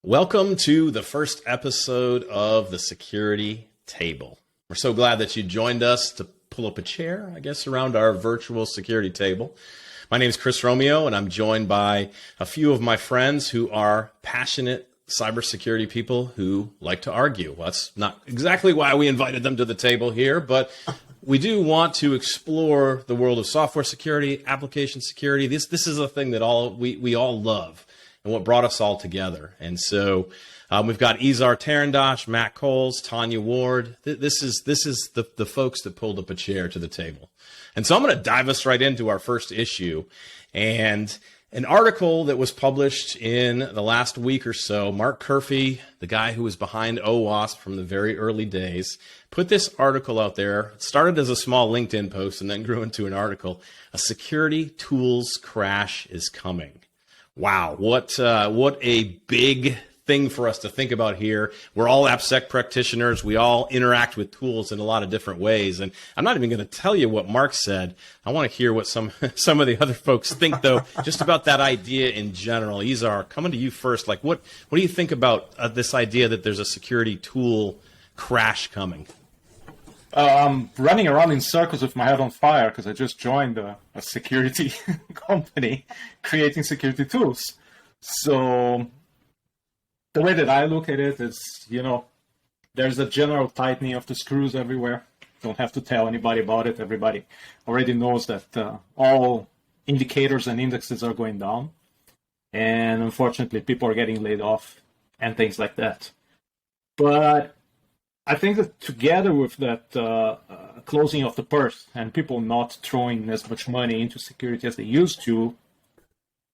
Welcome to the first episode of the Security Table. We're so glad that you joined us to pull up a chair, I guess, around our virtual security table. My name is Chris Romeo, and I'm joined by a few of my friends who are passionate cybersecurity people who like to argue. Well, that's not exactly why we invited them to the table here, but we do want to explore the world of software security, application security. This is a thing that we all love and what brought us all together. And so we've got Izar Tarandosh, Matt Coles, Tanya Ward. This is the folks that pulled up a chair to the table. And so I'm going to dive us right into our first issue. And an article that was published in the last week or so, Mark Curphey, the guy who was behind OWASP from the very early days, put this article out there. It started as a small LinkedIn post and then grew into an article. A security tools crash is coming. Wow, what a big thing for us to think about here. We're all AppSec practitioners. We all interact with tools in a lot of different ways. And I'm not even going to tell you what Mark said. I want to hear what some of the other folks think, though, just about that idea in general. Izar, coming to you first. Like, what do you think about this idea that there's a security tool crash coming? I'm running around in circles with my head on fire because I just joined a security company creating security tools. So the way that I look at it is, there's a general tightening of the screws everywhere. Don't have to tell anybody about it. Everybody already knows that all indicators and indexes are going down. And unfortunately, people are getting laid off and things like that. But I think that together with that closing of the purse and people not throwing as much money into security as they used to,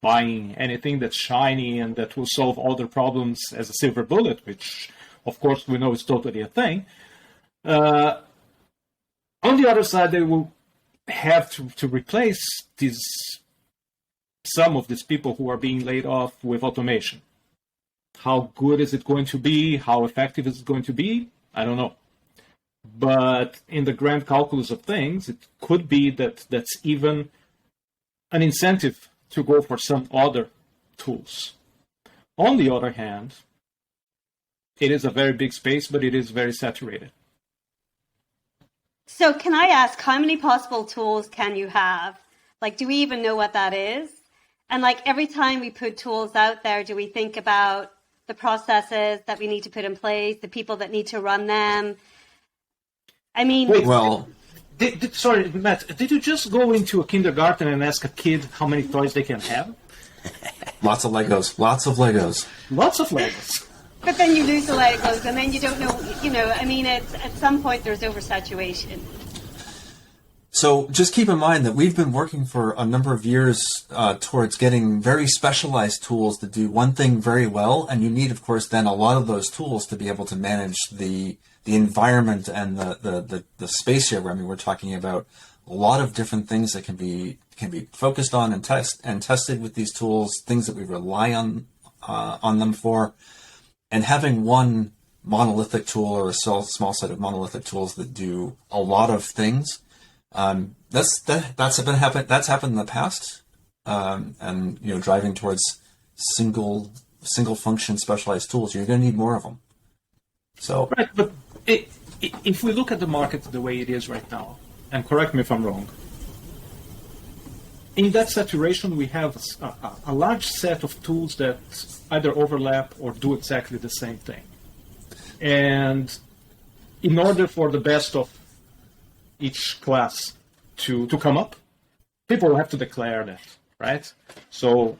buying anything that's shiny and that will solve all their problems as a silver bullet, which of course we know is totally a thing. On the other side, they will have to replace some of these people who are being laid off with automation. How good is it going to be? How effective is it going to be? I don't know. But in the grand calculus of things, it could be that that's even an incentive to go for some other tools. On the other hand, it is a very big space, but it is very saturated. So can I ask, how many possible tools can you have? Like, do we even know what that is? And like every time we put tools out there, do we think about the processes that we need to put in place, the people that need to run them? I mean... Wait, well... Sorry, Matt, did you just go into a kindergarten and ask a kid how many toys they can have? Lots of Legos. Lots of Legos. Lots of Legos. But then you lose the Legos, and then you don't know, I mean, at some point there's oversaturation. So just keep in mind that we've been working for a number of years towards getting very specialized tools that do one thing very well, and you need, of course, then a lot of those tools to be able to manage the environment and the space here. I mean, we're talking about a lot of different things that can be focused on and tested with these tools, things that we rely on them for, and having one monolithic tool or a small set of monolithic tools that do a lot of things. That's happened in the past, and driving towards single function specialized tools, you're going to need more of them. So right, but if we look at the market the way it is right now, and correct me if I'm wrong, in that saturation we have a large set of tools that either overlap or do exactly the same thing. And in order for the best of each class to come up, people will have to declare that, right? So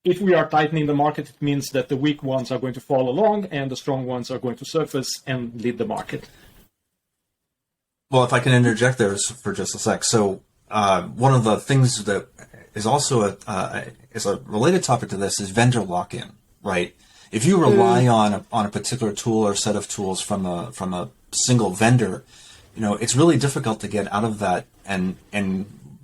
if we are tightening the market, it means that the weak ones are going to fall along and the strong ones are going to surface and lead the market. Well, if I can interject there for just a sec. So one of the things that is also is a related topic to this is vendor lock-in, right? If you rely on a particular tool or set of tools from a single vendor, it's really difficult to get out of that and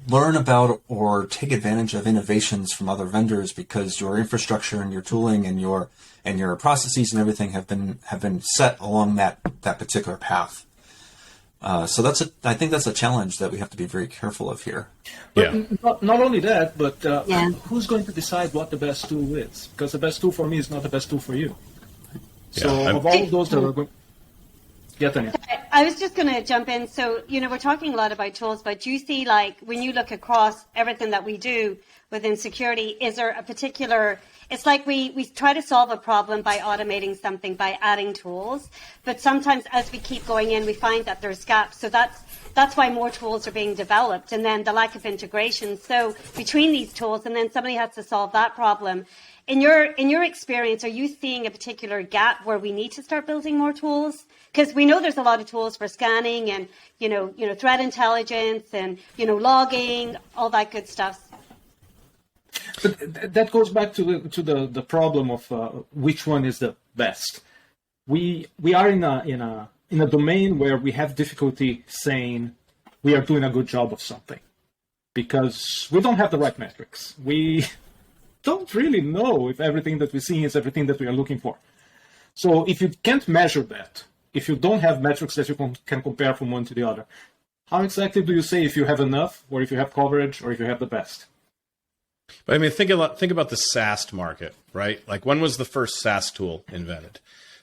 learn about or take advantage of innovations from other vendors because your infrastructure and your tooling and your processes and everything have been set along that particular path. So I think that's a challenge that we have to be very careful of here. But not only that, but Yeah. who's going to decide what the best tool is? Because the best tool for me is not the best tool for you. So of all of those that are going... Yeah, Tanya. I was just going to jump in. So, we're talking a lot about tools, but do you see, like, when you look across everything that we do within security, is there a particular... It's like we try to solve a problem by automating something, by adding tools. But sometimes as we keep going in, we find that there's gaps. So that's why more tools are being developed. And then the lack of integration. So between these tools, and then somebody has to solve that problem. In your experience, are you seeing a particular gap where we need to start building more tools? Because we know there's a lot of tools for scanning and, threat intelligence and, logging, all that good stuff. But that goes back to the problem of which one is the best. We are in a domain where we have difficulty saying we are doing a good job of something because we don't have the right metrics. We don't really know if everything that we see is everything that we are looking for. So if you can't measure that, if you don't have metrics that you can compare from one to the other, how exactly do you say if you have enough, or if you have coverage, or if you have the best? But I mean, think about the SAST market, right? Like, when was the first SAST tool invented?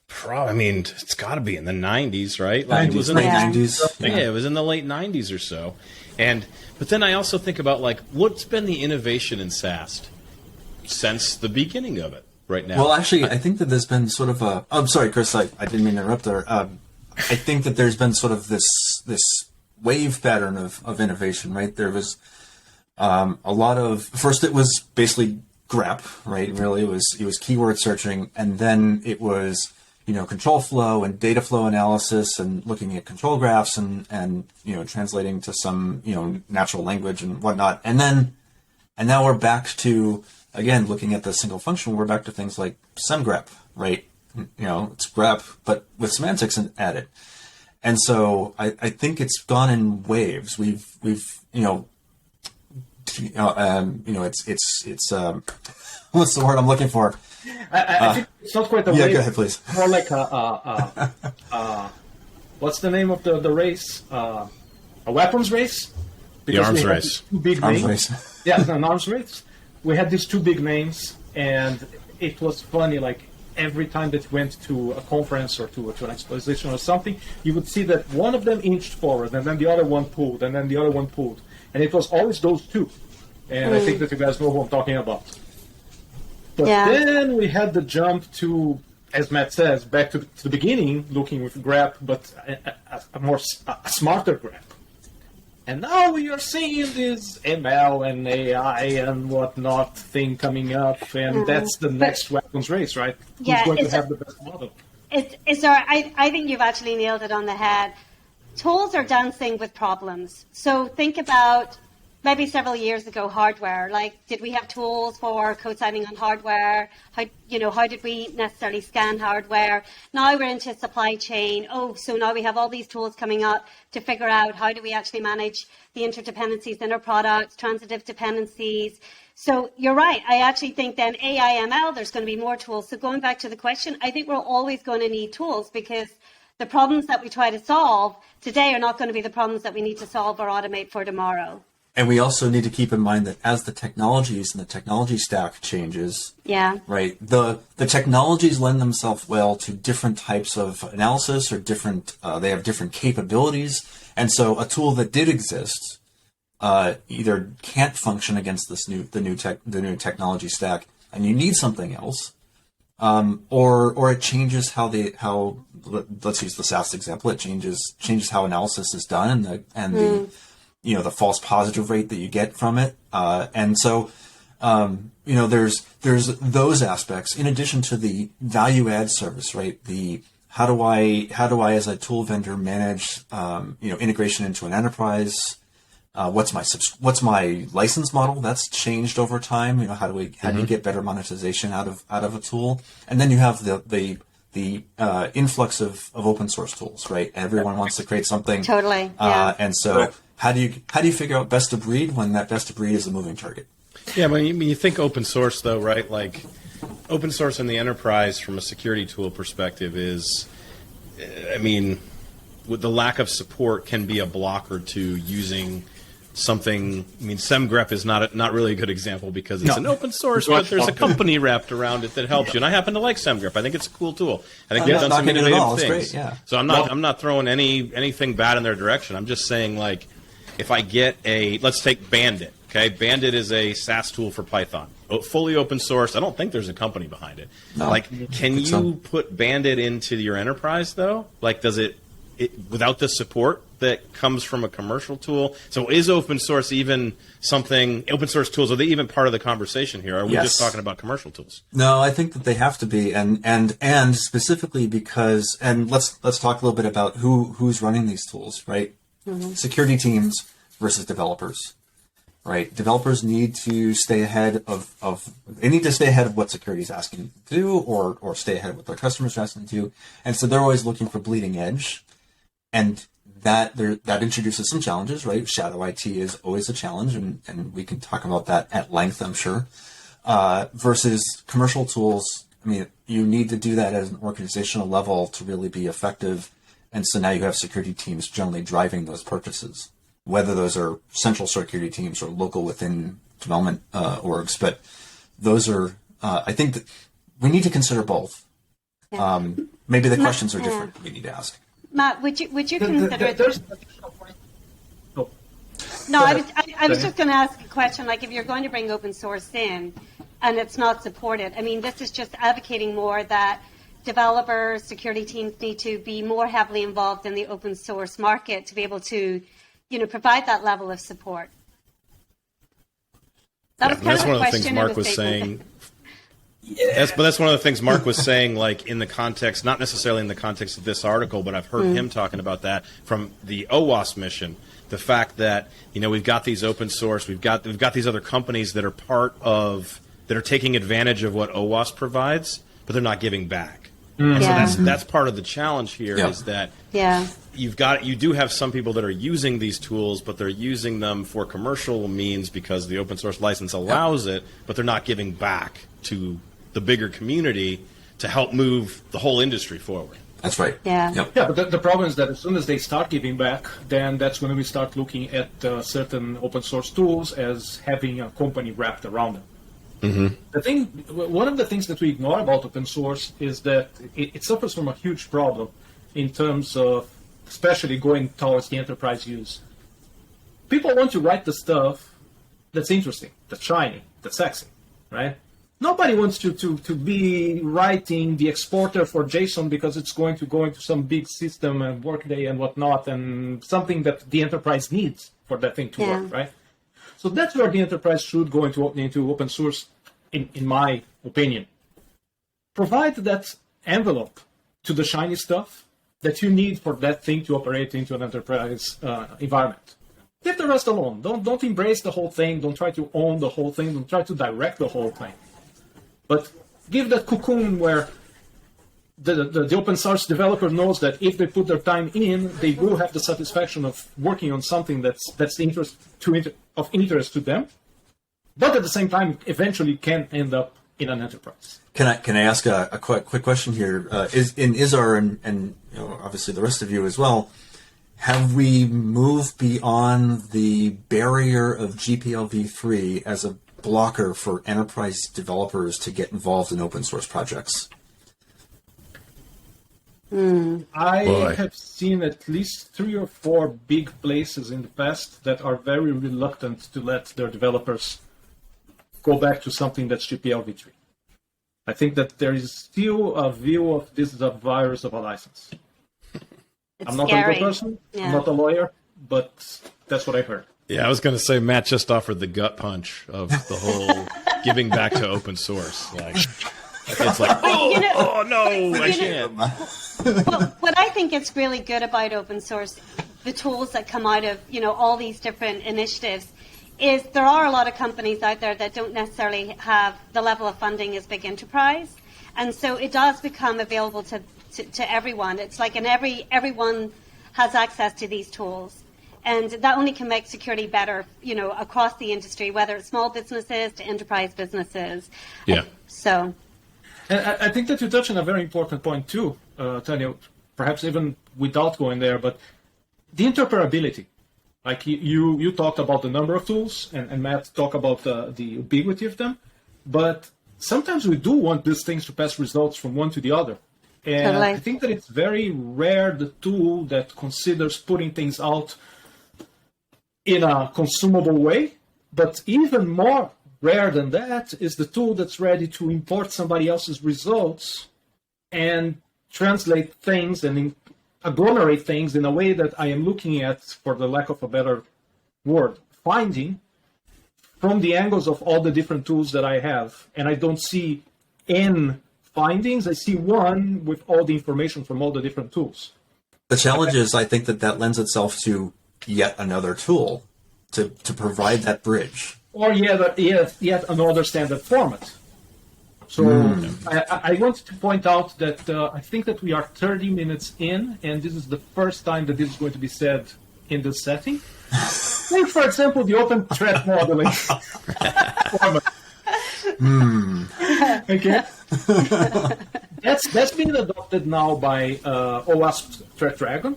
It's got to be in the 90s, right? Like, it was in the 90s. Yeah, it was in the late 90s or so. But then I also think about, like, what's been the innovation in SAST since the beginning of it right now? Well, actually, I think that there's been sort of a... I'm sorry, Chris, I didn't mean to interrupt there. I think that there's been sort of this wave pattern of innovation, right? There was a lot of... First, it was basically grep, right? Really, it was keyword searching, and then it was... control flow and data flow analysis and looking at control graphs and translating to some, natural language and whatnot. And now we're back to, again, looking at the single function, we're back to things like semgrep, right? It's grep, but with semantics added. And so I think it's gone in waves. We've what's the word I'm looking for? I think it's not quite a yeah, race. go ahead, please. More like what's the name of the race? A weapons race? The arms race. Two big Arms names. race. Yeah, an arms race. We had these two big names, and it was funny. Like every time that you went to a conference or to an exposition or something, you would see that one of them inched forward, and then the other one pulled, and then the other one pulled, and it was always those two. And I think that you guys know who I'm talking about. But then we had the jump to, as Matt says, back to the beginning, looking with grep, but a smarter grep. And now we are seeing this ML and AI and whatnot thing coming up, and that's the next weapons race, right? Yeah, Who's going to have the best model? I think you've actually nailed it on the head. Tools are dancing with problems. So think about maybe several years ago, hardware. Like, did we have tools for code signing on hardware? How did we necessarily scan hardware? Now we're into supply chain. So now we have all these tools coming up to figure out how do we actually manage the interdependencies in our products, transitive dependencies. So you're right. I actually think then AI, ML, there's going to be more tools. So going back to the question, I think we're always going to need tools because the problems that we try to solve today are not going to be the problems that we need to solve or automate for tomorrow. And we also need to keep in mind that as the technologies and the technology stack changes, right, the technologies lend themselves well to different types of analysis or different, they have different capabilities. And so a tool that did exist either can't function against the new technology stack, and you need something else, or it changes how let's use the SAST example. It changes how analysis is done the false positive rate that you get from it. And so, there's those aspects in addition to the value add service, right? How do I as a tool vendor manage, integration into an enterprise? What's my license model? That's changed over time. How do you get better monetization out of a tool? And then you have the influx of open source tools, right? Everyone wants to create something. Totally. Yeah. And so how do you figure out best of breed when that best of breed is a moving target? Yeah, when you think open source, though, right? Like, open source in the enterprise from a security tool perspective is, with the lack of support can be a blocker to using something. I mean, SemGrep is not really a good example because it's an open source, but there's a company wrapped around it that helps you. And I happen to like SemGrep. I think it's a cool tool. I think they've done some innovative things. Great, yeah. So I'm not throwing anything bad in their direction. I'm just saying, like, if I get let's take Bandit. Okay, Bandit is a SaaS tool for Python, fully open source. I don't think there's a company behind it. No, like, can you put Bandit into your enterprise though? Like, does it without the support that comes from a commercial tool? So is open source even something? Open source tools, are they even part of the conversation here? Or are we just talking about commercial tools? No, I think that they have to be, and specifically because, and let's talk a little bit about who's running these tools, right? Mm-hmm. Security teams versus developers. Right, developers need to stay ahead of what security is asking them to do, or stay ahead of what their customers are asking them to do, and so they're always looking for bleeding edge, and that introduces some challenges. Right, shadow IT is always a challenge, and we can talk about that at length, I'm sure. Versus commercial tools, I mean, you need to do that at an organizational level to really be effective, and so now you have security teams generally driving those purchases, whether those are central security teams or local within development orgs. But those are, I think that we need to consider both. Yeah. Maybe the questions are different we need to ask. Matt, would you consider there's No, I was just going to ask a question, like if you're going to bring open source in and it's not supported, I mean, this is just advocating more that developers, security teams need to be more heavily involved in the open source market to be able to provide that level of support. That's one of the things Mark was saying. But that's one of the things Mark was saying, like in the context, not necessarily in the context of this article, but I've heard him talking about that from the OWASP mission. The fact that we've got these open source, we've got these other companies that are taking advantage of what OWASP provides, but they're not giving back. And so that's part of the challenge here is that you do have some people that are using these tools, but they're using them for commercial means because the open source license allows it, but they're not giving back to the bigger community to help move the whole industry forward. That's right. Yeah. Yeah, but the problem is that as soon as they start giving back, then that's when we start looking at certain open source tools as having a company wrapped around them. Mm-hmm. One of the things that we ignore about open source is that it suffers from a huge problem in terms of especially going towards the enterprise use. People want to write the stuff that's interesting, that's shiny, that's sexy, right? Nobody wants to be writing the exporter for JSON because it's going to go into some big system and Workday and whatnot, and something that the enterprise needs for that thing to work, right? So that's where the enterprise should go into open source, in my opinion. Provide that envelope to the shiny stuff that you need for that thing to operate into an enterprise environment. Leave the rest alone. Don't embrace the whole thing. Don't try to own the whole thing. Don't try to direct the whole thing. But give that cocoon where the open source developer knows that if they put their time in, they will have the satisfaction of working on something that's of interest to them, but at the same time, eventually can end up in an enterprise. Can I ask a quick question here? Is Izar and obviously the rest of you as well, have we moved beyond the barrier of GPLv3 as a blocker for enterprise developers to get involved in open source projects? I have seen at least 3 or 4 big places in the past that are very reluctant to let their developers go back to something that's GPLv3. I think that there is still a view of this as a virus of a license. I'm not a legal person, I'm not a lawyer, but that's what I heard. Yeah, I was going to say Matt just offered the gut punch of the whole giving back to open source. Like, it's like, oh no, I can't. Well, what I think is really good about open source, the tools that come out of all these different initiatives, is there are a lot of companies out there that don't necessarily have the level of funding as big enterprise, and so it does become available to everyone. It's like everyone has access to these tools. And that only can make security better, across the industry, whether it's small businesses to enterprise businesses. Yeah. So. And I think that you touch on a very important point too, Tanya. perhaps even without going there, but the interoperability. Like you talked about the number of tools, and Matt talked about the ubiquity of them, but sometimes we do want these things to pass results from one to the other. And Totally. I think that it's very rare the tool that considers putting things out in a consumable way, but even more rare than that is the tool that's ready to import somebody else's results and translate things and agglomerate things in a way that I am looking at, for the lack of a better word, finding from the angles of all the different tools that I have. And I don't see N findings, I see one with all the information from all the different tools. The challenge is, I think that lends itself to yet another tool to provide that bridge. Or yet another standard format. So I wanted to point out that I think that we are 30 minutes in, and this is the first time that this is going to be said in this setting. Take, for example, the open threat modeling format. Okay. That's been adopted now by OWASP Threat Dragon,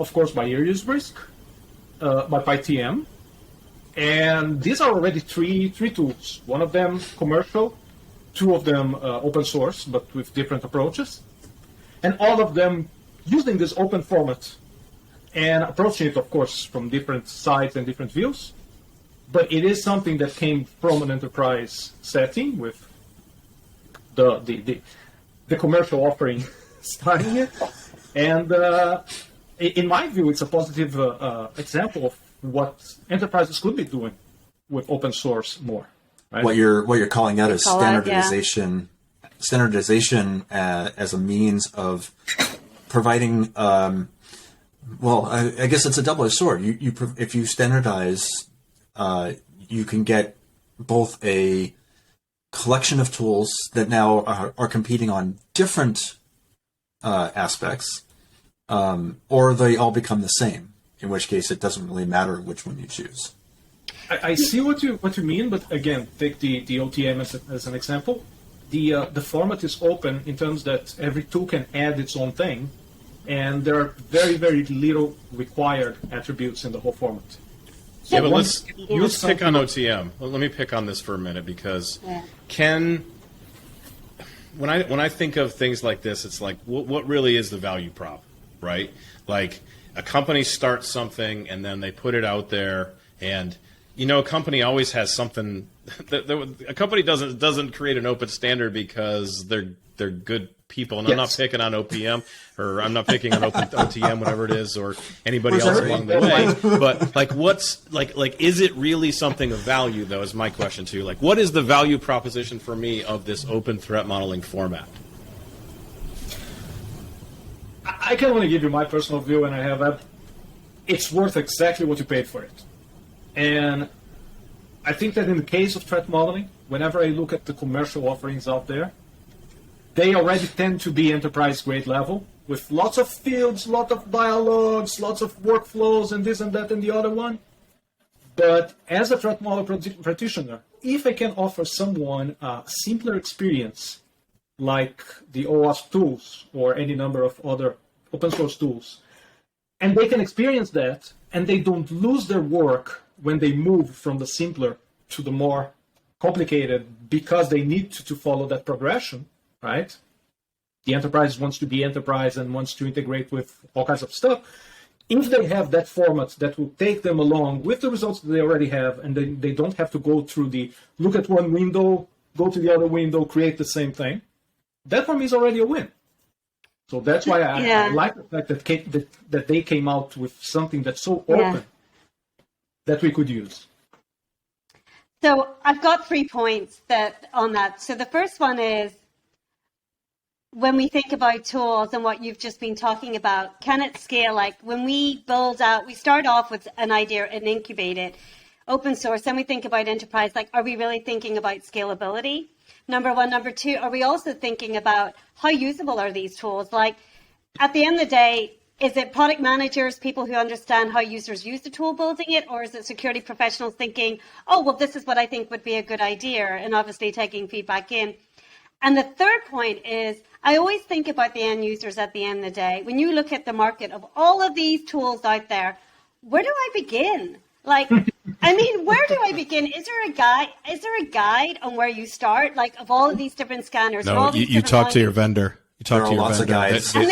of course by Irius Risk, by PyTM. And these are already three tools. One of them commercial, two of them open source, but with different approaches. And all of them using this open format and approaching it, of course, from different sides and different views. But it is something that came from an enterprise setting with the commercial offering starting it. And in my view, it's a positive example of what enterprises could be doing with open source more. Right? What you're calling out is standardization. Standardization as a means of providing. Well, I guess it's a double-edged sword. If you standardize, you can get both a collection of tools that now are competing on different aspects, or they all become the same. In which case, it doesn't really matter which one you choose. I see what you mean, but again, take the OTM as an example. The format is open in terms that every tool can add its own thing, and there are very, very little required attributes in the whole format. So yeah, but let's pick on OTM. Let me pick on this for a minute, because when I think of things like this, it's like, what really is the value prop, right? Like, a company starts something and then they put it out there, and a company always has something. A company doesn't create an open standard because they're good people, and I'm not picking on OPM, or I'm not picking on OTM, whatever it is, or anybody else along the way. But what's is it really something of value, though? Is my question to you. Like, what is the value proposition for me of this open threat modeling format? I can only give you my personal view, and I have that. It's worth exactly what you paid for it. And I think that in the case of threat modeling, whenever I look at the commercial offerings out there, they already tend to be enterprise-grade level, with lots of fields, lots of dialogues, lots of workflows, and this and that and the other one. But as a threat model practitioner, if I can offer someone a simpler experience, like the OWASP tools or any number of other open source tools, and they can experience that, and they don't lose their work when they move from the simpler to the more complicated, because they need to follow that progression, right? The enterprise wants to be enterprise and wants to integrate with all kinds of stuff. If they have that format that will take them along with the results that they already have, and they don't have to go through the look at one window, go to the other window, create the same thing, that for me is already a win. So that's why I like the fact that they came out with something that's so open that we could use. So I've got 3 points on that. So the first one is, when we think about tools and what you've just been talking about, can it scale? Like, when we build out, we start off with an idea and incubate it, open source, then we think about enterprise. Like, are we really thinking about scalability? Number one. Number two, are we also thinking about how usable are these tools? Like, at the end of the day, is it product managers, people who understand how users use the tool, building it? Or is it security professionals thinking, oh, well, this is what I think would be a good idea, and obviously taking feedback in? And the third point is, I always think about the end users at the end of the day. When you look at the market of all of these tools out there, where do I begin? Like, I mean, where do I begin? Is there a guide? Is there a guide on where you start? Like, of all of these different scanners? No, you talk to your vendor. You talk to your vendor.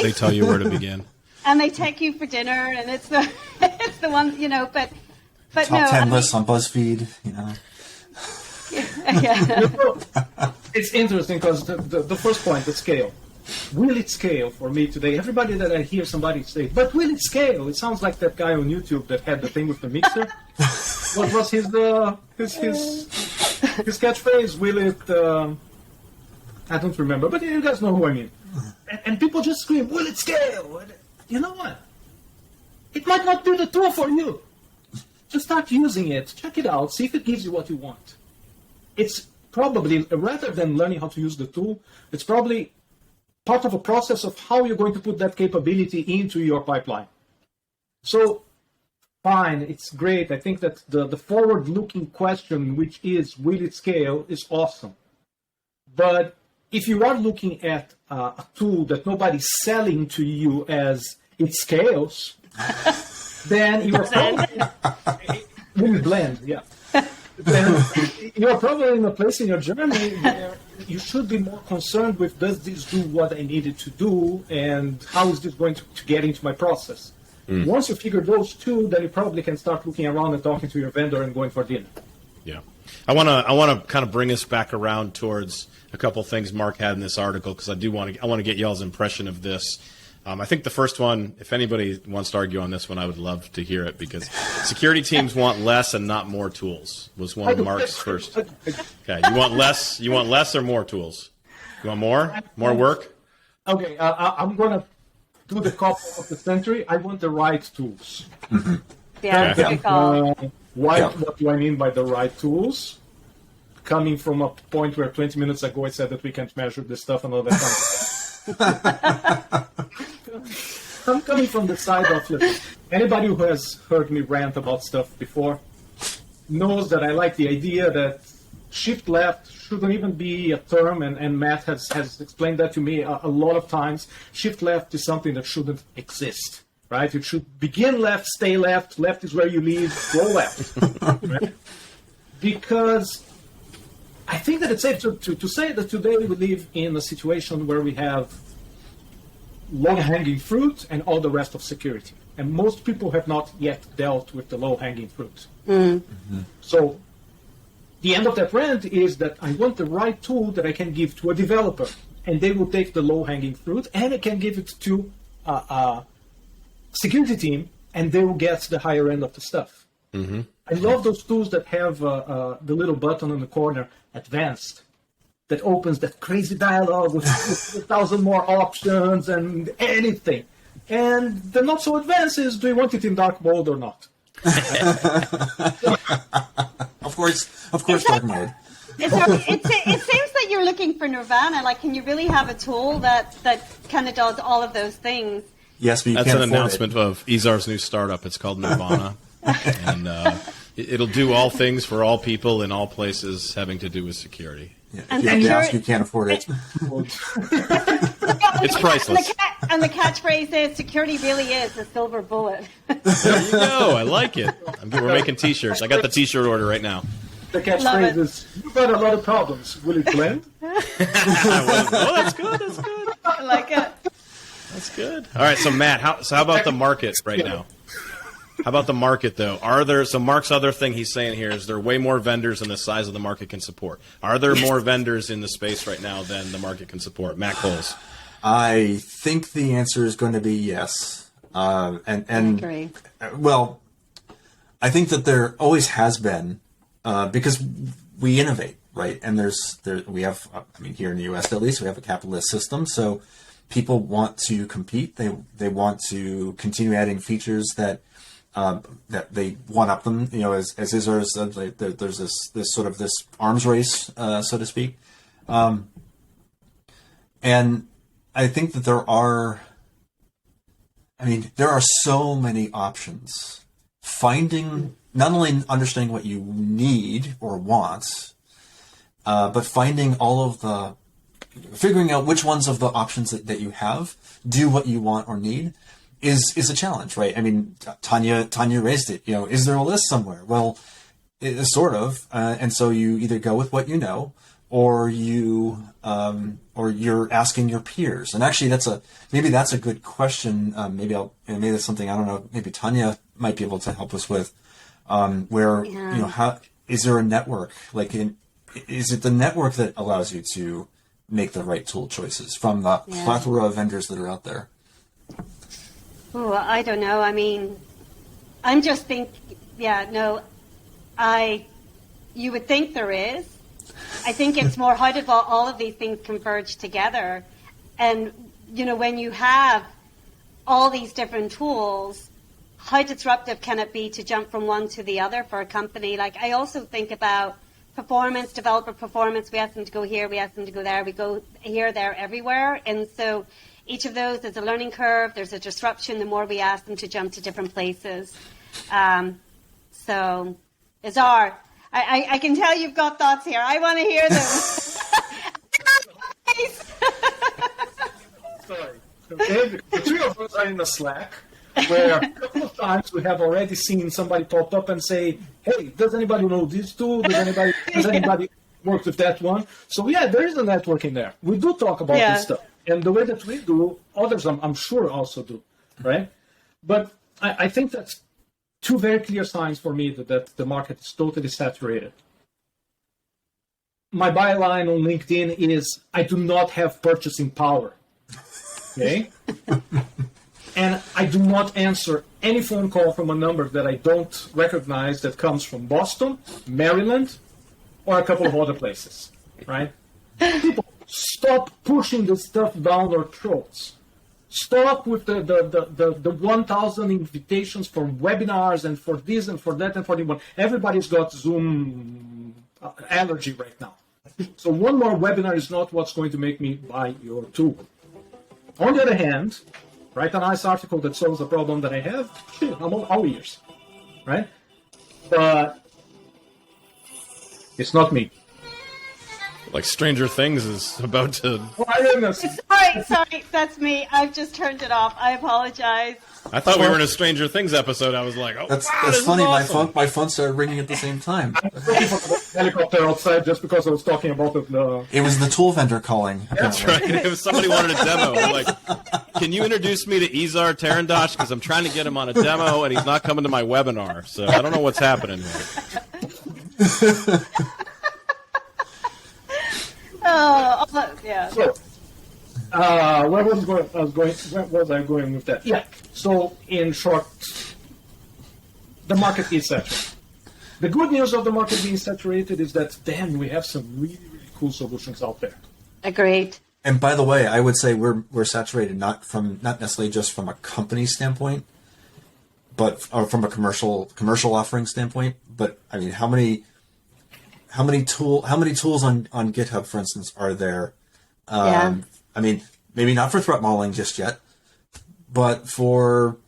They tell you where to begin. And they take you for dinner, and it's the it's the one, you know. But top no, 10 lists on BuzzFeed, you know. Yeah. It's interesting because the first point, the scale. Will it scale for me today? Everybody that I hear somebody say, but will it scale? It sounds like that guy on YouTube that had the thing with the mixer. What was his catchphrase? Will it? I don't remember, but you guys know who I mean. And people just scream, will it scale? You know what? It might not be the tool for you. Just start using it, check it out, see if it gives you what you want. It's probably, rather than learning how to use the tool, it's probably part of a process of how you're going to put that capability into your pipeline. So, fine, it's great. I think that the forward-looking question, which is, will it scale, is awesome. But if you are looking at a tool that nobody's selling to you as it scales, then you are probably will blend, yeah. Then you're probably in a place in your journey where you should be more concerned with, does this do what I needed to do, and how is this going to get into my process? Once you figure those two, then you probably can start looking around and talking to your vendor and going for dinner. Yeah, I want to kind of bring us back around towards a couple things Mark had in this article, because I want to get y'all's impression of this. I think the first one, if anybody wants to argue on this one, I would love to hear it, because security teams want less and not more tools, was one of Mark's first. Okay, you want less or more tools? You want more work? Okay, I'm going to do the couple of the century. I want the right tools. Yeah, that's a good call. What do I mean by the right tools? Coming from a point where 20 minutes ago I said that we can't measure this stuff and all that kind of stuff. I'm coming from the side of, anybody who has heard me rant about stuff before knows that I like the idea that shift left shouldn't even be a term, and Matt has explained that to me a lot of times. Shift left is something that shouldn't exist, right? It should begin left, stay left, left is where you leave, go left, right? Because I think that it's safe to say that today we live in a situation where we have low-hanging fruit and all the rest of security. And most people have not yet dealt with the low-hanging fruit. So the end of that rant is that I want the right tool that I can give to a developer, and they will take the low-hanging fruit, and I can give it to a security team, and they will get the higher end of the stuff. I love those tools that have the little button in the corner, advanced, that opens that crazy dialogue with 1,000 more options and anything. And the not so advanced is, do you want it in dark mode or not? Of course, dark mode. It seems that you're looking for Nirvana. Like, can you really have a tool that kind of does all of those things? Yes, but you That's can't an announcement of Izar's new startup. It's called Nirvana. And it'll do all things for all people in all places having to do with security. Yeah, if you have gas, you can't afford it. It's priceless. And the catchphrase is, security really is a silver bullet. There you go. I like it. We're making T-shirts. I got the T-shirt order right now. The catchphrase is, you've got a lot of problems. Will it blend? Oh, that's good. That's good. I like it. That's good. All right, so Matt, how about the market right now? How about the market, though? So Mark's other thing he's saying here is there are way more vendors than the size of the market can support. Are there more vendors in the space right now than the market can support? Matt Coles. I think the answer is going to be yes. I agree. Well, I think that there always has been, because we innovate, right? And we have, here in the U.S. at least, we have a capitalist system, so people want to compete. They want to continue adding features that they one up them, as Izar said, there's this sort of this arms race, so to speak. And I think that there are so many options. Not only understanding what you need or want, but finding all of the figuring out which ones of the options that you have do what you want or need is a challenge, right? I mean, Tanya raised it. Is there a list somewhere? Well, sort of, and so you either go with what you know, or you're asking your peers. And actually, maybe that's a good question. Maybe that's something, I don't know. Maybe Tanya might be able to help us with. How is there a network? Is it the network that allows you to make the right tool choices from the plethora of vendors that are out there? Oh, I don't know. I mean, I'm just thinking. You would think there is. I think it's more, how did all of these things converge together? And, when you have all these different tools, how disruptive can it be to jump from one to the other for a company? I also think about performance, developer performance. We ask them to go here, we ask them to go there, we go here, there, everywhere. And so each of those is a learning curve. There's a disruption the more we ask them to jump to different places. So, Azar, I can tell you've got thoughts here. I want to hear them. Sorry. Okay. The three of us are in a Slack where a couple of times we have already seen somebody pop up and say, hey, does anybody know this tool? Does anybody work with that one? So, there is a network in there. We do talk about this stuff. And the way that we do, others I'm sure also do, right? But I think that's two very clear signs for me that the market is totally saturated. My byline on LinkedIn is, I do not have purchasing power. Okay? And I do not answer any phone call from a number that I don't recognize that comes from Boston, Maryland, or a couple of other places, right? People, stop pushing this stuff down our throats. Stop with the 1,000 invitations for webinars and for this and for that and for the one. Everybody's got Zoom allergy right now. So one more webinar is not what's going to make me buy your tool. On the other hand, write a nice article that solves a problem that I have. Shit, I'm all ears, right? But it's not me. Like Stranger Things is about to... Sorry, that's me. I've just turned it off. I apologize. I thought we were in a Stranger Things episode. I was like, that's this funny. Is awesome. My phone started ringing at the same time. I'm looking for the helicopter outside just because I was talking about the... It was the tool vendor calling. That's right. It was somebody wanted a demo. I'm like, can you introduce me to Izar Tarandosh? Because I'm trying to get him on a demo, and he's not coming to my webinar. So I don't know what's happening here. Yeah. So, where was I going with that? Yeah. So, in short, the market is saturated. The good news of the market being saturated is that, damn, we have some really, really cool solutions out there. Agreed. And by the way, I would say we're saturated not necessarily just from a company standpoint, but from a commercial offering standpoint. But I mean, how many tools on GitHub, for instance, are there? I mean, maybe not for threat modeling just yet, but for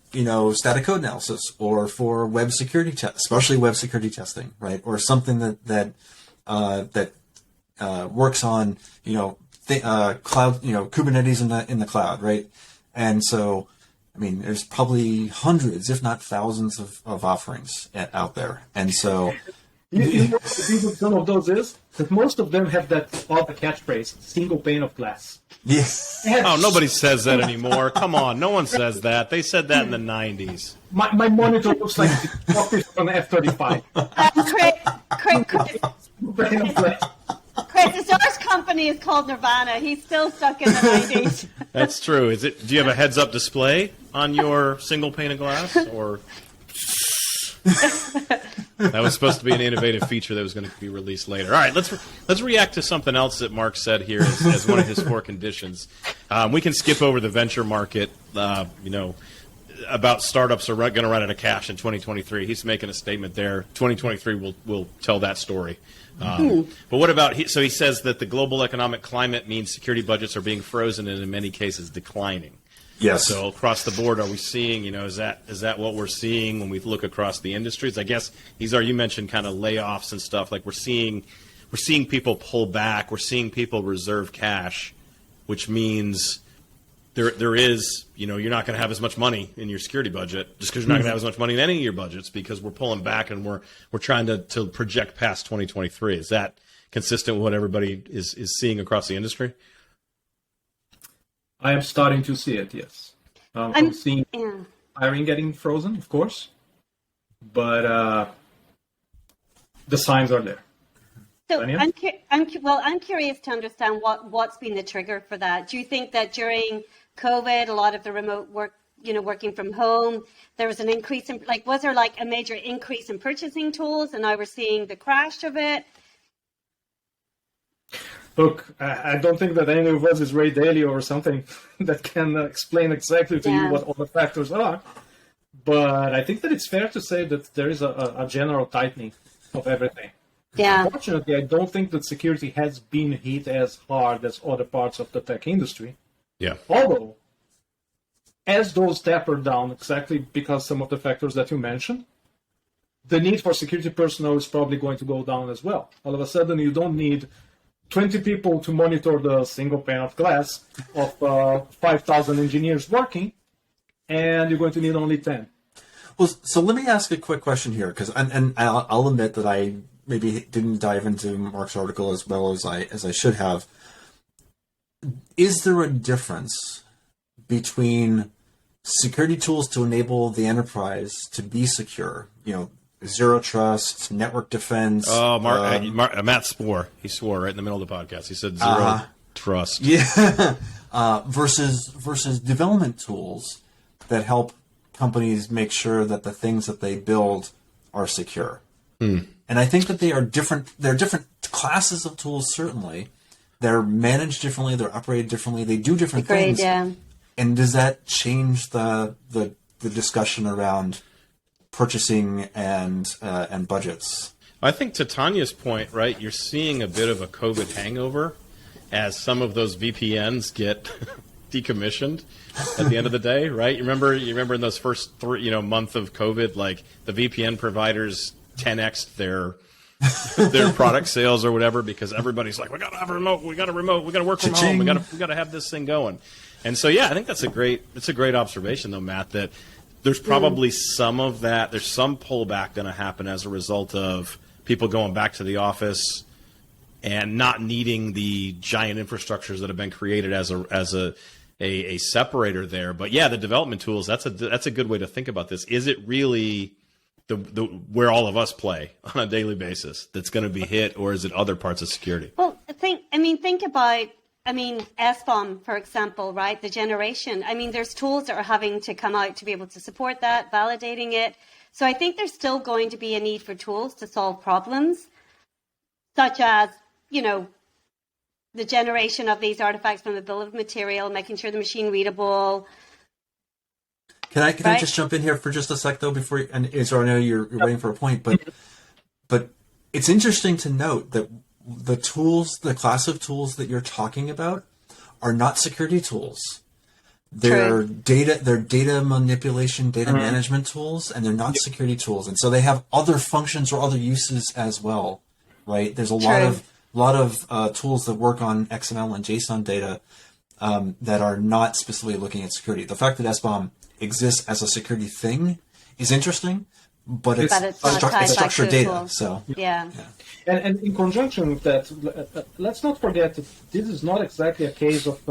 static code analysis or for web security especially web security testing, right? Or something that works on cloud, Kubernetes in the cloud, right? And so, I mean, there's probably hundreds, if not thousands, of offerings out there, and so. You know what the deal with some of those is? That most of them have that other catchphrase, single pane of glass. Yes. Oh, nobody says that anymore. Come on, no one says that. They said that in the 90s. My monitor looks like the cockpit on an F-35. Chris, Azar's company is called Nirvana. He's still stuck in the 90s. That's true. Do you have a heads-up display on your single pane of glass, or... That was supposed to be an innovative feature that was going to be released later. All right, let's react to something else that Mark said here as one of his 4 conditions. We can skip over the venture market, about startups are going to run out of cash in 2023. He's making a statement there. 2023 will tell that story. But what about, he says that the global economic climate means security budgets are being frozen and in many cases declining. Yes. So across the board, are we seeing, is that what we're seeing when we look across the industries? I guess, you mentioned kind of layoffs and stuff. Like we're seeing we're seeing people pull back. We're seeing people reserve cash, which means there is, you know, you're not going to have as much money in your security budget just because you're not going to have as much money in any of your budgets because we're pulling back and we're trying to project past 2023. Is that consistent with what everybody is seeing across the industry? I am starting to see it, yes. I'm seeing hiring getting frozen, of course, but the signs are there. So I'm curious to understand what's been the trigger for that. Do you think that during COVID, a lot of the remote work, you know, working from home, there was an increase in, like, was there like a major increase in purchasing tools and now we're seeing the crash of it? Look, I don't think that any of us is Ray Dalio or something that can explain exactly to you what all the factors are. But I think that it's fair to say that there is a general tightening of everything. Yeah. Unfortunately, I don't think that security has been hit as hard as other parts of the tech industry. Yeah. Although, as those taper down, exactly because some of the factors that you mentioned, the need for security personnel is probably going to go down as well. All of a sudden, you don't need 20 people to monitor the single pane of glass of 5,000 engineers working, and you're going to need only 10. Well, so let me ask a quick question here, because and I'll admit that I maybe didn't dive into Mark's article as well as I should have. Is there a difference between security tools to enable the enterprise to be secure? You know, zero trust, network defense. Oh, Matt swore. He swore right in the middle of the podcast. He said zero trust. Yeah. Versus development tools that help companies make sure that the things that they build are secure. And I think that they are different. They're different classes of tools, certainly. They're managed differently. They're operated differently. They do different things. Yeah. And does that change the discussion around purchasing and budgets? I think to Tanya's point, right, you're seeing a bit of a COVID hangover as some of those VPNs get decommissioned at the end of the day, right? You remember in those first month of COVID, like the VPN providers 10x'd their product sales or whatever because everybody's like, we got to have a remote, we got to work from home, we got to have this thing going. And so yeah, I think that's a great observation though, Matt, that there's probably some of that. There's some pullback going to happen as a result of people going back to the office and not needing the giant infrastructures that have been created as a separator there. But yeah, the development tools, that's a good way to think about this. Is it really the where all of us play on a daily basis that's going to be hit, or is it other parts of security? Well, think about SBOM, for example, right? The generation. There's tools that are having to come out to be able to support that, validating it. So I think there's still going to be a need for tools to solve problems, such as, the generation of these artifacts from the bill of material, making sure the machine readable. Can I just jump in here for just a sec though before and Israel, I know you're waiting for a point, but it's interesting to note that the class of tools that you're talking about are not security tools. They're data manipulation, data management tools, and they're not security tools. And so they have other functions or other uses as well, right? There's a lot of tools that work on XML and JSON data that are not specifically looking at security. The fact that SBOM exists as a security thing is interesting, but it's structured data. So yeah. And in conjunction with that, let's not forget that this is not exactly a case of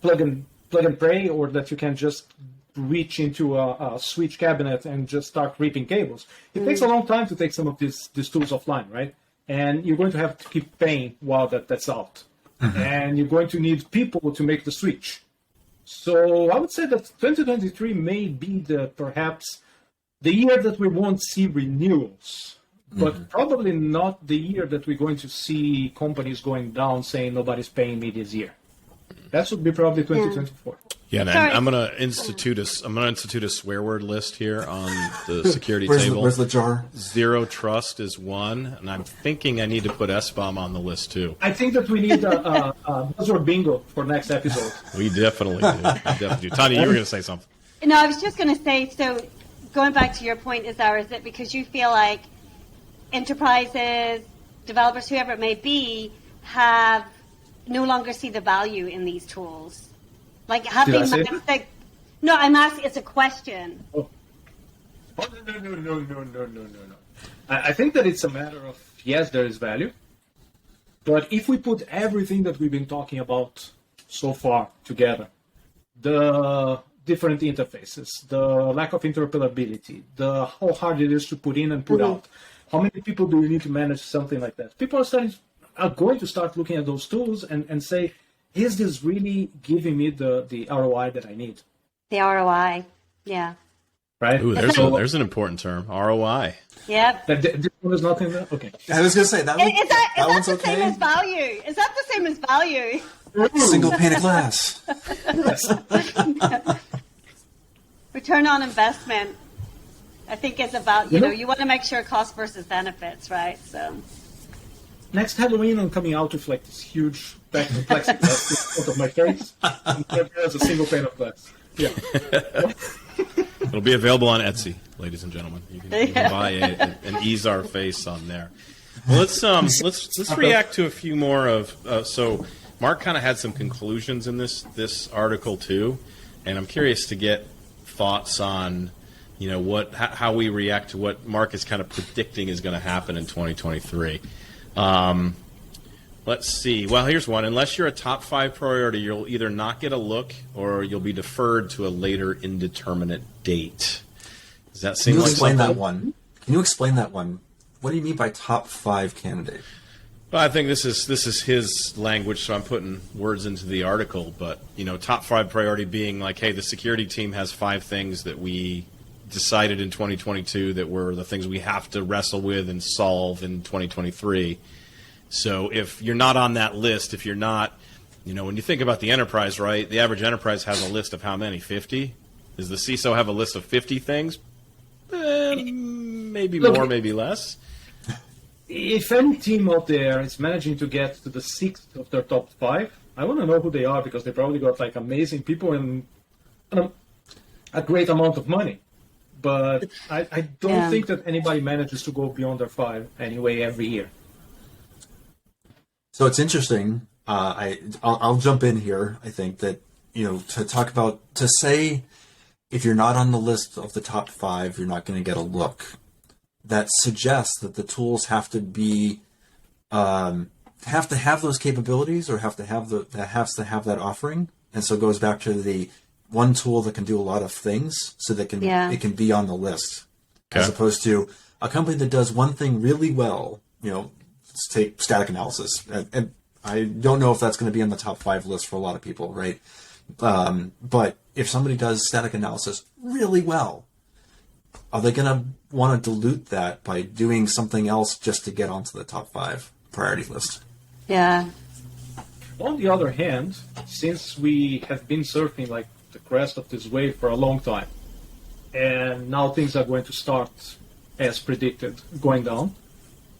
plug and pray, or that you can just reach into a switch cabinet and just start ripping cables. It takes a long time to take some of these tools offline, right? And you're going to have to keep paying while that's out. And you're going to need people to make the switch. So I would say that 2023 may be perhaps the year that we won't see renewals, but probably not the year that we're going to see companies going down saying nobody's paying me this year. That would be probably 2024. Yeah, and I'm gonna institute a swear word list here on the security table. Where's the jar? Zero trust is one, and I'm thinking I need to put SBOM on the list too. I think that we need a buzzword bingo for next episode. We definitely do. Tanya, you were gonna say something. No, I was just gonna say. So, going back to your point, is it because you feel like enterprises, developers, whoever it may be, have no longer see the value in these tools? Like, have Did they I say maxed the... No, I'm asking, it's a question. Oh, no. I think that it's a matter of, yes, there is value. But if we put everything that we've been talking about so far together, the different interfaces, the lack of interoperability, the how hard it is to put in and put out, how many people do you need to manage something like that? People are going to start looking at those tools and say, is this really giving me the ROI that I need? The ROI, yeah. Right? Ooh, there's an important term, ROI. Yep. This one is not in there? Okay. I was going to say, that one's the okay. same as value? Is that the same as value? Single pane of glass. Return on investment, I think, is about, you want to make sure cost versus benefits, right? So next Halloween, I'm coming out with like this huge plexiglass in front of my face. And there's a single pane of glass. Yeah. It'll be available on Etsy, ladies and gentlemen. You can buy an Ease Our Face on there. Well, let's react to a few more of. So Mark kind of had some conclusions in this article too, and I'm curious to get thoughts on how we react to what Mark is kind of predicting is going to happen in 2023. Let's see. Well, here's one. Unless you're a top 5 priority, you'll either not get a look or you'll be deferred to a later indeterminate date. Does that seem Can you like explain something? that one? Can you explain that one? What do you mean by top 5 candidate? Well, I think this is his language, so I'm putting words into the article. But top 5 priority being like, hey, the security team has 5 things that we decided in 2022 that were the things we have to wrestle with and solve in 2023. So if you're not on that list, if you're not, when you think about the enterprise, right, the average enterprise has a list of how many? 50? Does the CISO have a list of 50 things? Maybe more, maybe less. If any team out there is managing to get to the 6th of their top 5, I want to know who they are, because they probably got like amazing people and a great amount of money. But I don't think that anybody manages to go beyond their 5 anyway every year. So it's interesting. I'll jump in here. I think that, to say if you're not on the list of the top 5, you're not going to get a look. That suggests that the tools have to be, have to have those capabilities, or have to have that offering. And so it goes back to the one tool that can do a lot of things, so that it can be on the list, as opposed to a company that does one thing really well. Let's take static analysis, and I don't know if that's going to be on the top 5 list for a lot of people, right? But if somebody does static analysis really well, are they going to want to dilute that by doing something else just to get onto the top 5 priority list? Yeah. On the other hand, since we have been surfing like the crest of this wave for a long time, and now things are going to start, as predicted, going down,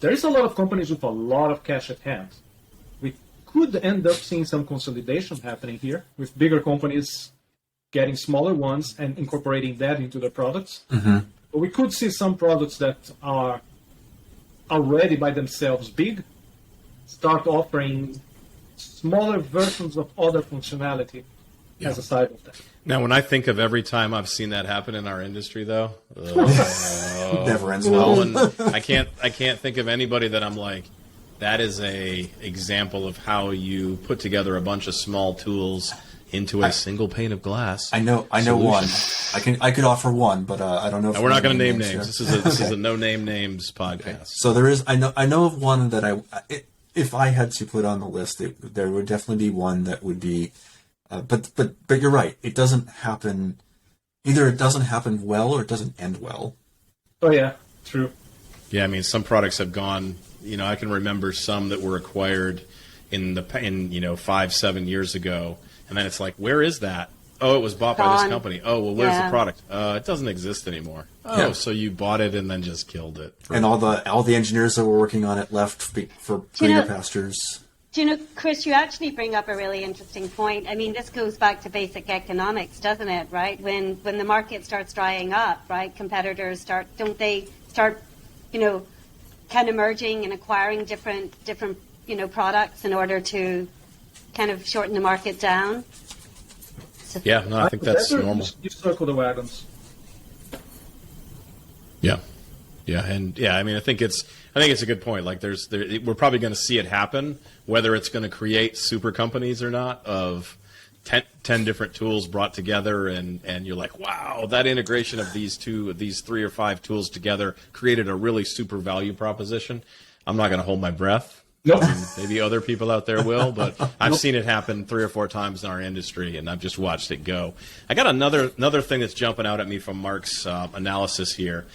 there is a lot of companies with a lot of cash at hand. We could end up seeing some consolidation happening here, with bigger companies getting smaller ones and incorporating that into their products. Mm-hmm. But we could see some products that are already by themselves big start offering smaller versions of other functionality as a side of that. Now, when I think of every time I've seen that happen in our industry, though, never ends well. I can't think of anybody that I'm like, that is a example of how you put together a bunch of small tools into a single pane of glass. I know solution. one. I could offer one, but I don't know. We're not going to name names. This is a no name names podcast. Okay. So there is. I know of one that if I had to put on the list, there would definitely be one that would be. But you're right. It doesn't happen. Either it doesn't happen well or it doesn't end well. Oh yeah, true. Yeah, I mean, some products have gone. I can remember some that were acquired in 5-7 years ago, and then it's like, where is that? Oh, it was bought by this company. Oh, well, where's the product? It doesn't exist anymore. Oh, so you bought it and then just killed it. And all the engineers that were working on it left for greener pastures. Chris, you actually bring up a really interesting point. I mean, this goes back to basic economics, doesn't it? Right? When the market starts drying up, right? Competitors start kind of merging and acquiring different products in order to kind of shorten the market down. So, Yeah, no, I think that's normal. You circle the wagons. Yeah, and I mean, I think it's a good point. Like, we're probably going to see it happen, whether it's going to create super companies or not, of 10 different tools brought together, and you're like, wow, that integration of these 3 or 5 tools together created a really super value proposition. I'm not going to hold my breath. Nope. I mean, maybe other people out there will, but I've seen it happen 3 or 4 times in our industry, and I've just watched it go. I got another thing that's jumping out at me from Mark's analysis here,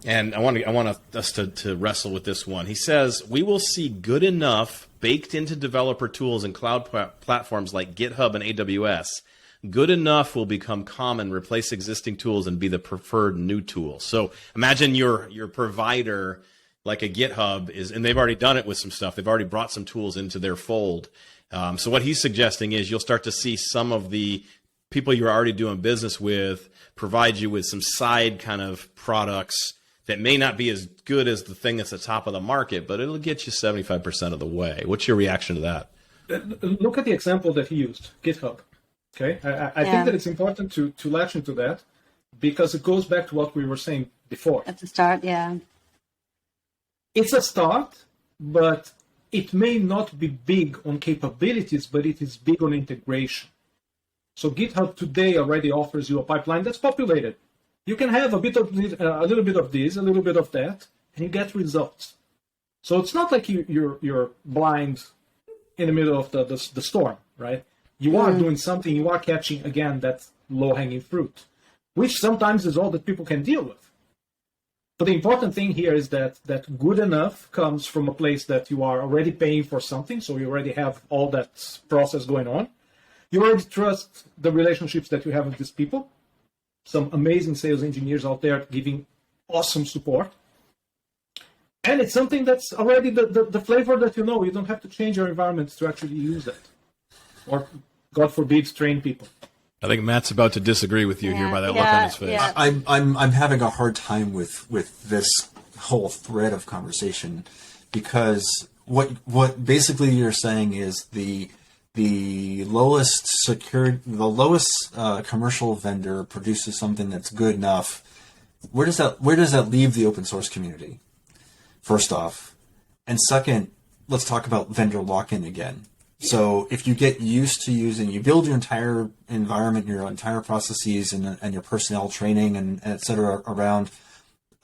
and I want us to wrestle with this one. He says, we will see good enough baked into developer tools and cloud platforms like GitHub and AWS. Good enough will become common, replace existing tools, and be the preferred new tool. So imagine your provider, like a GitHub, and they've already done it with some stuff. They've already brought some tools into their fold. So what he's suggesting is you'll start to see some of the people you're already doing business with provide you with some side kind of products that may not be as good as the thing that's at the top of the market, but it'll get you 75% of the way. What's your reaction to that? Look at the example that he used, GitHub. Okay, I think that it's important to latch into that, because it goes back to what we were saying before. At the start, yeah. It's a start, but it may not be big on capabilities, but it is big on integration. So GitHub today already offers you a pipeline that's populated. You can have a little bit of this, a little bit of that, and you get results. So it's not like you're blind in the middle of the storm, right? You are doing something. You are catching, again, that low-hanging fruit, which sometimes is all that people can deal with. But the important thing here is that good enough comes from a place that you are already paying for something, so you already have all that process going on. You already trust the relationships that you have with these people. Some amazing sales engineers out there giving awesome support. And it's something that's already the flavor that you know. You don't have to change your environment to actually use that. Or, God forbid, train people. I think Matt's about to disagree with you here by that look on his face. Yeah. I'm having a hard time with this whole thread of conversation, because what basically you're saying is the lowest commercial vendor produces something that's good enough. Where does that leave the open source community? First off, and second, let's talk about vendor lock-in again. So if you get used to you build your entire environment, your entire processes and your personnel training and et cetera around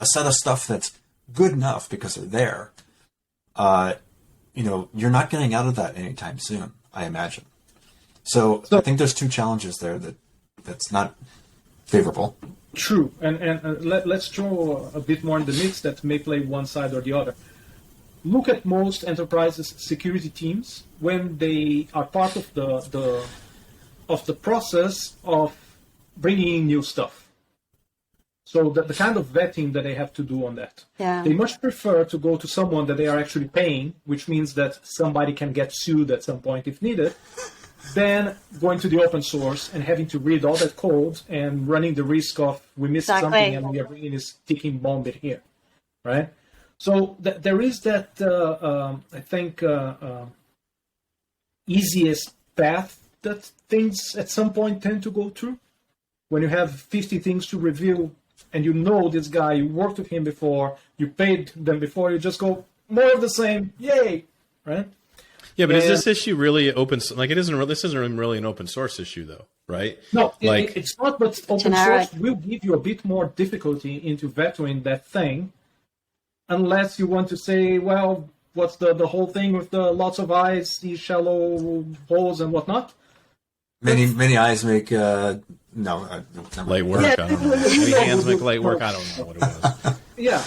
a set of stuff that's good enough because they're there, you're not getting out of that anytime soon, I imagine. So I think there's 2 challenges there that's not favorable. True. And let's throw a bit more in the mix that may play one side or the other. Look at most enterprises' security teams when they are part of the process of bringing in new stuff. So the kind of vetting that they have to do on that. Yeah. They much prefer to go to someone that they are actually paying, which means that somebody can get sued at some point if needed, than going to the open source and having to read all that code and running the risk of we missed something and we are bringing this ticking bomb in here, right? So there is that, I think, easiest path that things at some point tend to go through. When you have 50 things to review and you know this guy, you worked with him before, you paid them before, you just go, more of the same, yay, right? Yeah, but is this issue really open? Like, this isn't really an open source issue, though, right? No, like it's not, but open source will give you a bit more difficulty into vetting that thing, unless you want to say, well, what's the whole thing with the lots of eyes, these shallow holes and whatnot? Many eyes make light work. I don't know. Many hands make light work. I don't know what it was. Yeah,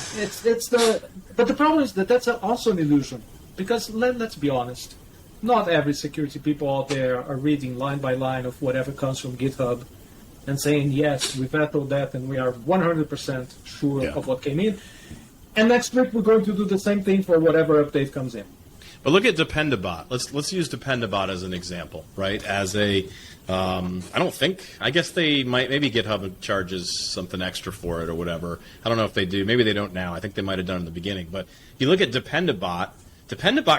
but the problem is that that's also an illusion, because let's be honest, not every security people out there are reading line by line of whatever comes from GitHub and saying, yes, we vetted that and we are 100% sure of what came in. And next week we're going to do the same thing for whatever update comes in. But look at Dependabot. Let's use Dependabot as an example, right? As a, I guess they might, maybe GitHub charges something extra for it or whatever. I don't know if they do. Maybe they don't now. I think they might have done it in the beginning. But if you look at Dependabot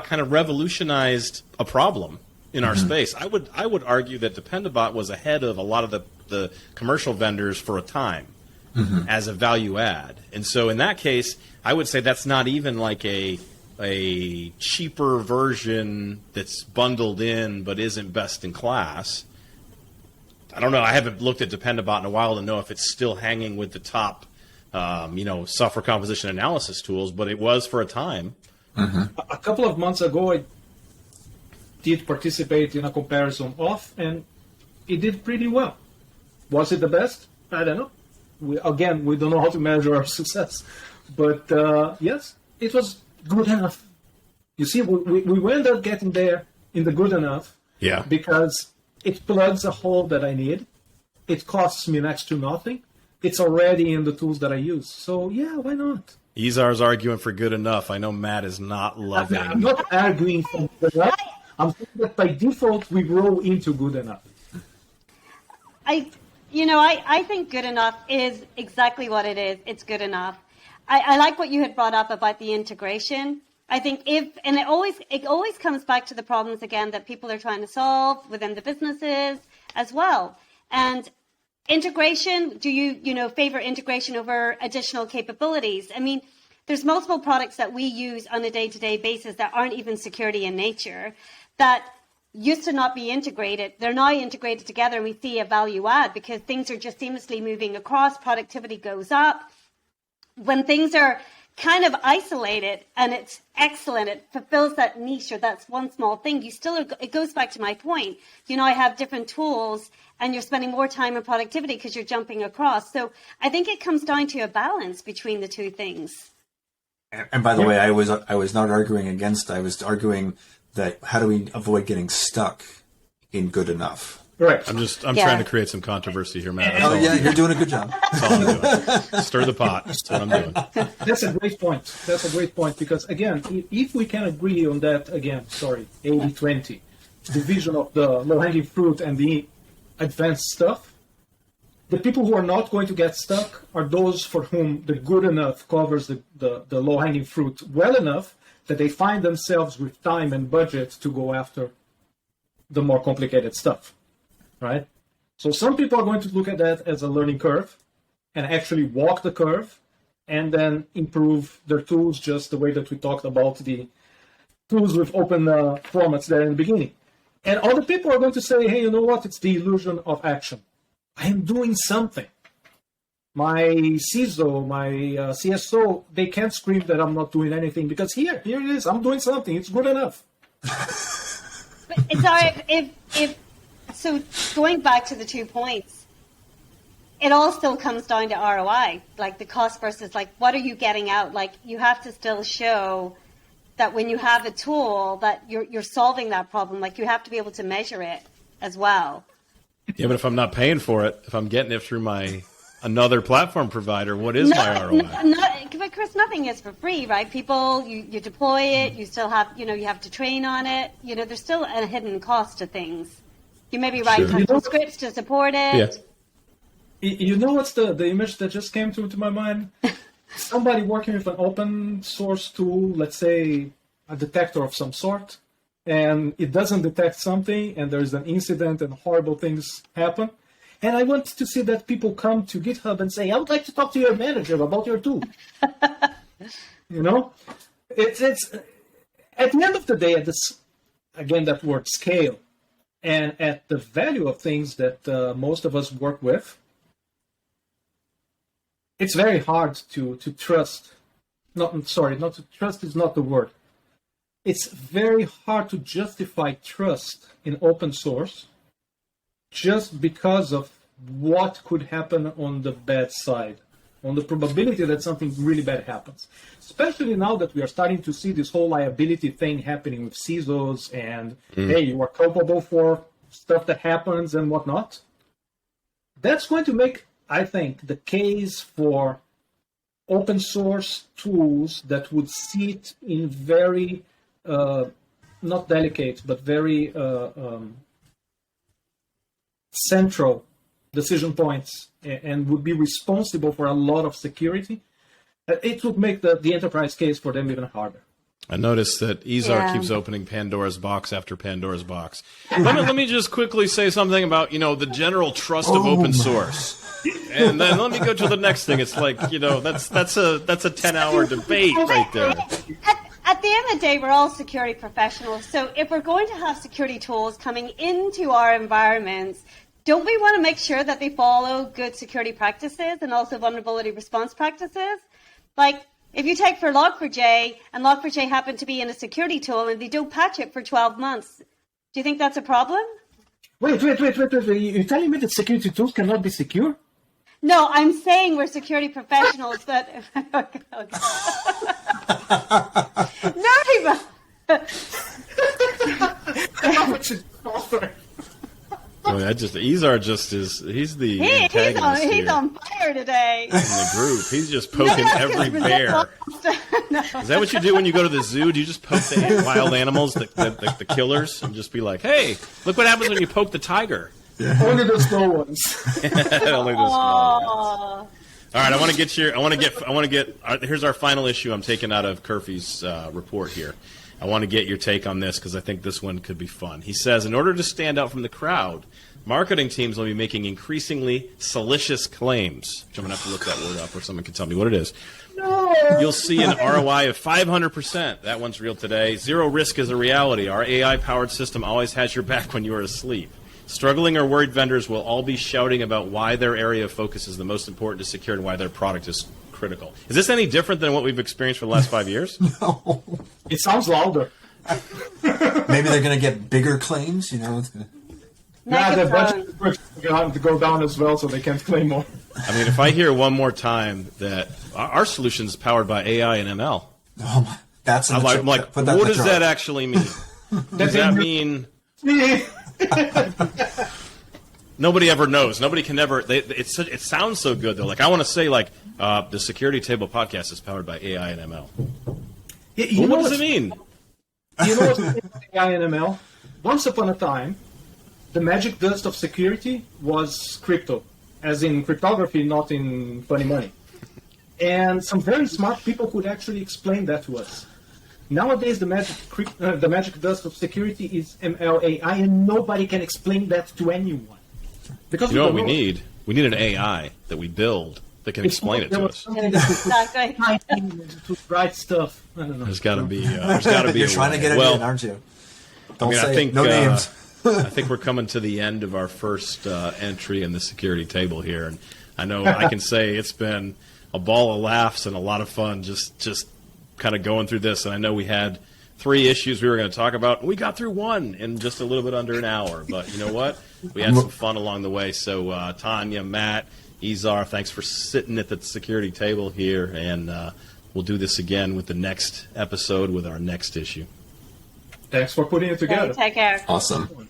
kind of revolutionized a problem in our space. I would argue that Dependabot was ahead of a lot of the commercial vendors for a time as a value add. And so in that case, I would say that's not even like a cheaper version that's bundled in but isn't best in class. I don't know. I haven't looked at Dependabot in a while to know if it's still hanging with the top, software composition analysis tools, but it was for a time. A couple of months ago, I did participate in a comparison of, and it did pretty well. Was it the best? I don't know. We don't know how to measure our success. But yes, it was good enough. You see, we ended up getting there in the good enough because it plugs a hole that I need. It costs me next to nothing. It's already in the tools that I use. So, yeah, why not? Izar's arguing for good enough. I know Matt is not loving. I'm not arguing for good enough. I'm saying that by default, we grow into good enough. I think good enough is exactly what it is. It's good enough. I like what you had brought up about the integration. I think it always comes back to the problems again that people are trying to solve within the businesses as well. And integration, do you favor integration over additional capabilities? I mean, there's multiple products that we use on a day-to-day basis that aren't even security in nature that used to not be integrated. They're now integrated together and we see a value add because things are just seamlessly moving across, productivity goes up. When things are kind of isolated and it's excellent, it fulfills that niche or that's one small thing, it goes back to my point. I have different tools and you're spending more time in productivity because you're jumping across. So I think it comes down to a balance between the two things. And by the way, I was not arguing against, I was arguing that how do we avoid getting stuck in good enough? Right. I'm trying to create some controversy here, Matt. You're doing a good job. That's all I'm doing. Stir the pot. That's what I'm doing. That's a great point. Because, again, if we can agree on that, 80-20, division of the low-hanging fruit and the advanced stuff, the people who are not going to get stuck are those for whom the good enough covers the low-hanging fruit well enough that they find themselves with time and budget to go after the more complicated stuff. Right? So some people are going to look at that as a learning curve and actually walk the curve and then improve their tools just the way that we talked about the tools with open formats there in the beginning. And other people are going to say, hey, you know what? It's the illusion of action. I am doing something. My CISO, my CSO, they can't scream that I'm not doing anything because here it is. I'm doing something. It's good enough. But sorry, so going back to the 2 points, it all still comes down to ROI, like the cost versus like what are you getting out? Like you have to still show that when you have a tool that you're solving that problem, like you have to be able to measure it as well. Yeah, but if I'm not paying for it, if I'm getting it through another platform provider, what is my ROI? But Chris, nothing is for free, right? People, you deploy it, you still have, you have to train on it. There's still a hidden cost to things. You maybe write custom scripts to support it. Yeah. You know what's the image that just came to my mind? Somebody working with an open source tool, let's say a detector of some sort, and it doesn't detect something, and there's an incident and horrible things happen. And I want to see that people come to GitHub and say, I would like to talk to your manager about your tool. It's at the end of the day, again, that word scale, and at the value of things that most of us work with, it's very hard to trust. Not to trust is not the word. It's very hard to justify trust in open source just because of what could happen on the bad side, on the probability that something really bad happens. Especially now that we are starting to see this whole liability thing happening with CISOs and, hey, you are culpable for stuff that happens and whatnot. That's going to make, I think, the case for open source tools that would sit in very not delicate, but very central decision points and would be responsible for a lot of security, it would make the enterprise case for them even harder. I noticed that Izar keeps opening Pandora's box after Pandora's box. Let me just quickly say something about, the general trust of open source. And then let me go to the next thing. It's like, that's a 10-hour debate right there. At the end of the day, we're all security professionals. So if we're going to have security tools coming into our environments, don't we want to make sure that they follow good security practices and also vulnerability response practices? Like, if you take for Log4j, and Log4j happen to be in a security tool and they don't patch it for 12 months, do you think that's a problem? Wait. You're telling me that security tools cannot be secure? No, I'm saying we're security professionals, but... Boy, Izar he's the antagonist he's on fire today. In the group. He's just poking every bear. No. Is that what you do when you go to the zoo? Do you just poke the wild animals, the killers, and just be like, hey, look what happens when you poke the tiger? Only the small ones. Only the small ones. All right, I want to get, here's our final issue I'm taking out of Curphey's report here. I want to get your take on this because I think this one could be fun. He says, in order to stand out from the crowd, marketing teams will be making increasingly salacious claims. Which I'm going to have to look that word up or someone can tell me what it is. No. You'll see an ROI of 500%. That one's real today. Zero risk is a reality. Our AI-powered system always has your back when you are asleep. Struggling or worried vendors will all be shouting about why their area of focus is the most important to secure and why their product is critical. Is this any different than what we've experienced for the last 5 years? No. It sounds louder. Maybe they're going to get bigger claims, It's gonna... Yeah, the budget is going to go down as well, so they can't claim more. I mean, if I hear one more time that our solution is powered by AI and ML, that's I'm like, what does that actually mean? Does that mean... Nobody ever knows. Nobody can ever. It sounds so good though. Like I want to say, the Security Table podcast is powered by AI and ML. What does it mean? You know what's AI and ML? Once upon a time, the magic dust of security was crypto, as in cryptography, not in funny money. And some very smart people could actually explain that to us. Nowadays, the magic dust of security is ML AI, and nobody can explain that to anyone. Because you know what we need? We need an AI that we build that can explain it to us. To write stuff. I don't know. There's got to be. You're trying to get it in, aren't you? Don't say I think, no names. I think we're coming to the end of our first entry in the security table here, and I know I can say it's been a ball of laughs and a lot of fun just kind of going through this. And I know we had 3 issues we were going to talk about. We got through one in just a little bit under an hour, but you know what? We had some fun along the way. So Tanya, Matt, Izar, thanks for sitting at the security table here, and we'll do this again with the next episode with our next issue. Thanks for putting it together. Okay, take care. Awesome.